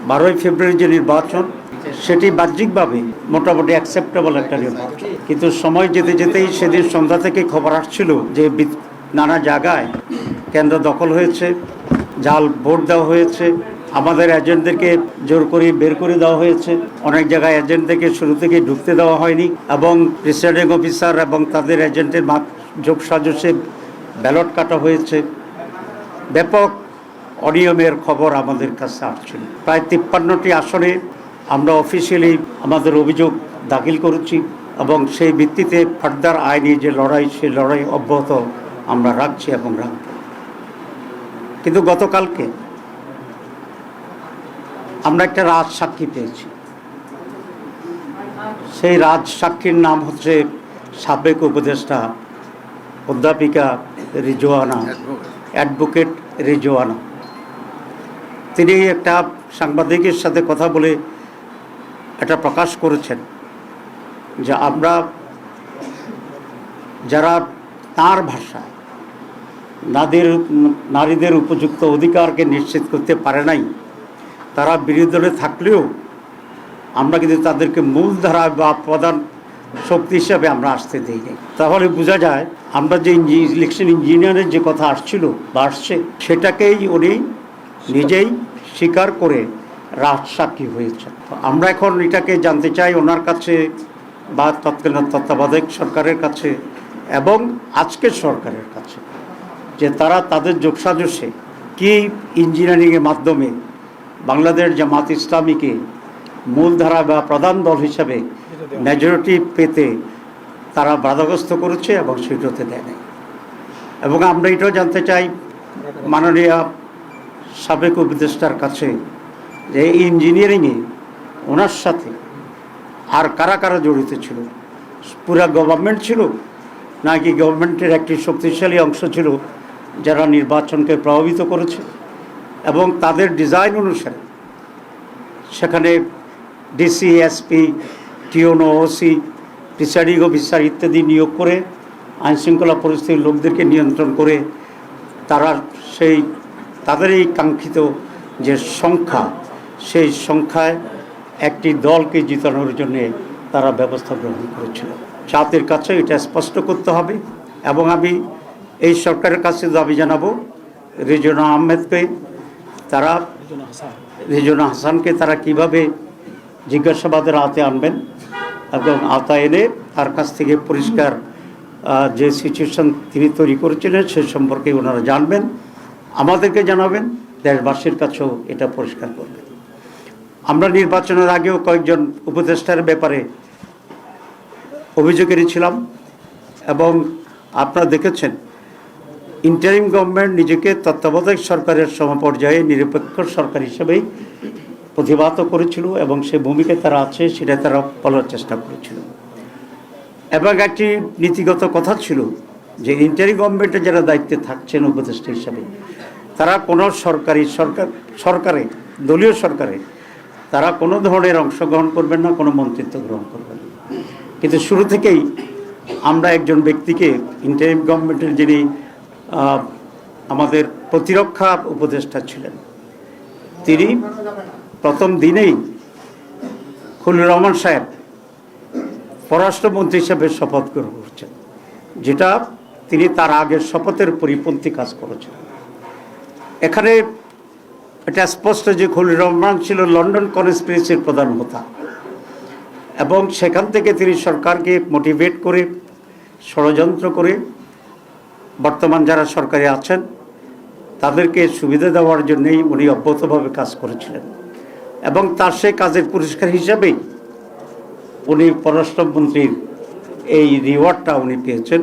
12ই ফেব্রুয়ারি যে নির্বাচন, সেটি বাহ্যিকভাবে মোটামুটি অ্যাকসেপ্টেবল একটা নির্বাচন, কিন্তু সময় যেতে যেতেই সেদিন সন্ধ্যা থেকে খবর আসছিল যে নানা জায়গায় কেন্দ্র দখল হয়েছে, জাল ভোট দেওয়া হয়েছে, আমাদের এজেন্টদেরকে জোর করে বের করে দেওয়া হয়েছে, অনেক জায়গায় এজেন্টদেরকে শুরু থেকে ঢুকতে দেওয়া হয়নি, এবং প্রিসাইডিং অফিসার এবং তাদের এজেন্টের যোগসাজশে ব্যালট কাটা হয়েছে। ব্যাপক অনিয়মের খবর আমাদের কাছে আসছিল। প্রায় 53টি আসনে আমরা অফিসিয়ালি আমাদের অভিযোগ দাখিল করেছি, এবং সেই ভিত্তিতে ফার্দার আইনি যে লড়াই, সেই লড়াই অব্যাহত আমরা রাখছি এবং রাখব। কিন্তু গতকালকে আমরা একটা রাজসাক্ষী পেয়েছি। সেই রাজসাক্ষীর নাম হচ্ছে সাবেক উপদেষ্টা অধ্যাপিকা রিজওয়ানা, অ্যাডভোকেট রিজওয়ানা। তিনি একটা সাংবাদিকের সাথে কথা বলে এটা প্রকাশ করেছেন যে আমরা যারা তার ভাষায় নারীদের উপযুক্ত অধিকারকে নিশ্চিত করতে পারে নাই, তারা বিরোধী দলে থাকলেও আমরা কিন্তু তাদেরকে মূলধারা বা প্রধান শক্তি হিসাবে আমরা আসতে দিই নাই। তাহলে বোঝা যায় আমরা যে ইলেকশন ইঞ্জিনিয়ারের যে কথা আসছিল বা আসছে, সেটাকেই উনি নিজেই স্বীকার করে রাজসাক্ষী হয়েছেন। আমরা এখন এটাকে জানতে চাই ওনার কাছে বা তৎকালীন তত্ত্বাবধায়ক সরকারের কাছে এবং আজকের সরকারের কাছে, যে তারা তাদের যোগসাজশে কি ইঞ্জিনিয়ারিংয়ের মাধ্যমে বাংলাদেশ জামাত ইসলামীকে মূলধারা বা প্রধান দল হিসাবে মেজরিটি পেতে তারা বাধাগ্রস্ত করেছে এবং সেটাতে দেয় নাই। এবং আমরা এটাও জানতে চাই মাননীয় সাবেক উপদেষ্টার কাছে যে ইঞ্জিনিয়ারিংয়ে ওনার সাথে আর কারা কারা জড়িত ছিল, পুরা গভর্নমেন্ট ছিল নাকি গভর্নমেন্টের একটি শক্তিশালী অংশ ছিল যারা নির্বাচনকে প্রভাবিত করেছে, এবং তাদের ডিজাইন অনুসারে সেখানে ডিসি, এসপি, টিওনো, ওসি, প্রিসাইডিং অফিসার ইত্যাদি নিয়োগ করে আইনশৃঙ্খলা পরিস্থিতির লোকদেরকে নিয়ন্ত্রণ করে তারা তাদের এই কাঙ্ক্ষিত যে সংখ্যা, সেই সংখ্যায় একটি দলকে জিতানোর জন্যে তারা ব্যবস্থা গ্রহণ করেছিল। জাতির কাছে এটা স্পষ্ট করতে হবে, এবং আমি এই সরকারের কাছে দাবি জানাবো রিজওয়ানা আহমেদকে, রিজওয়ানা হাসানকে তারা কিভাবে জিজ্ঞাসাবাদের আওতায় আনবেন এবং আওতায় এনে তার কাছ থেকে পরিষ্কার যে সিচুয়েশন তিনি তৈরি করেছিলেন সে সম্পর্কে ওনারা জানবেন, আমাদেরকে জানাবেন, দেশবাসীর কাছেও এটা পরিষ্কার করবেন। আমরা নির্বাচনের আগেও কয়েকজন উপদেষ্টার ব্যাপারে অভিযোগ এনেছিলাম, এবং আপনারা দেখেছেন ইন্টারিম গভর্নমেন্ট নিজেকে তত্ত্বাবধায়ক সরকারের সমপর্যায়ে নিরপেক্ষ সরকার হিসেবেই প্রতিবাদ করেছিল, এবং সে ভূমিকায় তারা আছে সেটা তারা বলার চেষ্টা করেছিল। এবং একটি নীতিগত কথা ছিল যে ইন্টারিম গভর্নমেন্টে যারা দায়িত্বে থাকছেন উপদেষ্টা হিসাবে, তারা কোনো সরকারে দলীয় সরকারে তারা কোনো ধরনের অংশগ্রহণ করবেন না, কোনো মন্ত্রিত্ব গ্রহণ করবেন না। কিন্তু শুরু থেকেই আমরা একজন ব্যক্তিকে ইন্টারিম গভর্নমেন্টের যিনি আমাদের প্রতিরক্ষা উপদেষ্টা ছিলেন, তিনি প্রথম দিনেই খলিলুর রহমান সাহেব পররাষ্ট্রমন্ত্রী হিসেবে শপথ গ্রহণ করছেন, যেটা তিনি তার আগের শপথের পরিপন্থী কাজ করেছেন। এখানে এটা স্পষ্ট যে খলিলুর রহমান ছিল লন্ডন কনস্পিরেসির প্রধান হোতা, এবং সেখান থেকে তিনি সরকারকে মোটিভেট করে ষড়যন্ত্র করে বর্তমান যারা সরকারে আছেন তাদেরকে সুবিধা দেওয়ার জন্যই উনি অব্যাহতভাবে কাজ করেছিলেন, এবং তার সেই কাজের পুরস্কার হিসাবেই উনি পররাষ্ট্রমন্ত্রীর এই রিওয়ার্ডটা উনি পেয়েছেন।